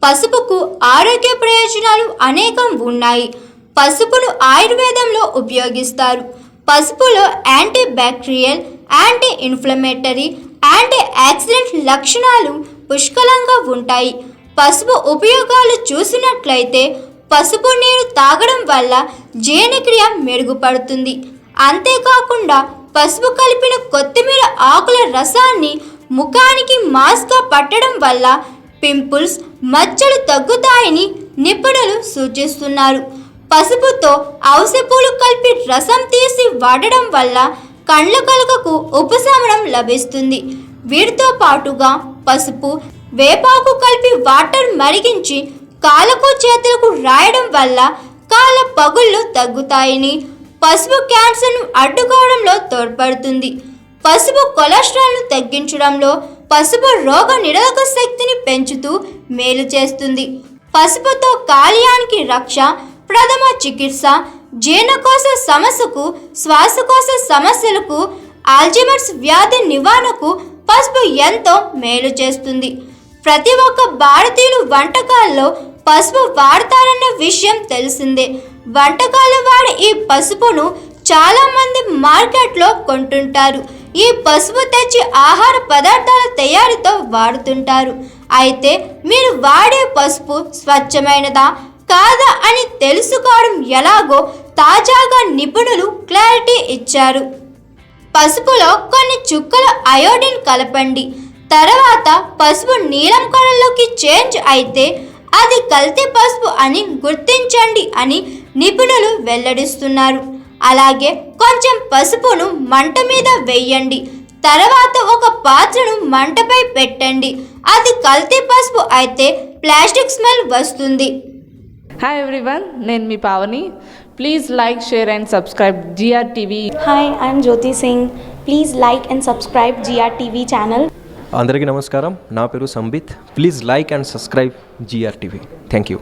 పసుపుకు ఆరోగ్య ప్రయోజనాలు అనేకం ఉన్నాయి. పసుపును ఆయుర్వేదంలో ఉపయోగిస్తారు. పసుపులో anti bacterial, anti inflammatory, anti oxidant లక్షణాలు పుష్కలంగా ఉంటాయి. పసుపు ఉపయోగాలు చూసినట్లయితే పసుపు నీరు తాగడం వల్ల జీర్ణక్రియ మెరుగుపడుతుంది. అంతేకాకుండా పసుపు కలిపిన కొత్తిమీర ఆకుల రసాన్ని ముఖానికి మాస్క్గా పట్టడం వల్ల పింపుల్స్, మచ్చలు తగ్గుతాయని నిపుణులు సూచిస్తున్నారు. పసుపుతో ఔషధపూలు కలిపి రసం తీసి వాడడం వల్ల కండ్ల కలకకు ఉపశమనం లభిస్తుంది. వీటితో పాటుగా పసుపు, వేపాకు కలిపి వాటర్ మరిగించి కాళ్ళకు చేతులకు రాయడం వల్ల కాళ్ళ పగుళ్ళు తగ్గుతాయని, పసుపు క్యాన్సర్ను అడ్డుకోవడంలో తోడ్పడుతుంది. పసుపు కొలెస్ట్రాల్ను తగ్గించడంలో, పసుపు రోగ నిరోధక శక్తిని పెంచుతూ మేలు చేస్తుంది. పసుపుతో కాలేయానికి రక్ష, ప్రథమ చికిత్స, జీర్ణకోశ సమస్యకు, శ్వాసకోశ సమస్యలకు, ఆల్జీమర్స్ వ్యాధి నివారణకు పసుపు ఎంతో మేలు చేస్తుంది. ప్రతి ఒక్క భారతీయులు వంటకాల్లో పసుపు వాడతారన్న విషయం తెలిసిందే. వంటకాలు వాడే ఈ పసుపును చాలామంది మార్కెట్లో కొంటుంటారు. ఈ పసుపు తెచ్చి ఆహార పదార్థాల తయారీతో వాడుతుంటారు. అయితే మీరు వాడే పసుపు స్వచ్ఛమైనదా కాదా అని తెలుసుకోవడం ఎలాగో తాజాగా నిపుణులు క్లారిటీ ఇచ్చారు. పసుపులో కొన్ని చుక్కల అయోడిన్ కలపండి. తర్వాత పసుపు నీలం కలర్లోకి చేంజ్ అయితే అది కల్తీ పసుపు అని గుర్తించండి అని నిపుణులు వెల్లడిస్తున్నారు. అలాగే కొంచెం పసుపును మంట మీద వేయండి. తర్వాత ఒక పాత్రను మంటపై పెట్టండి. అది కల్తీ పసుపు అయితే ప్లాస్టిక్ స్మెల్ వస్తుంది. హాయ్ ఎవ్రీవన్, నేను మీ Pavani. Please like, share and subscribe GRTV. Hi, I'm Jyoti Singh. Please like and subscribe GRTV channel. అందరికీ నమస్కారం. నా పేరు Sambit. Please like and subscribe GRTV. Thank you.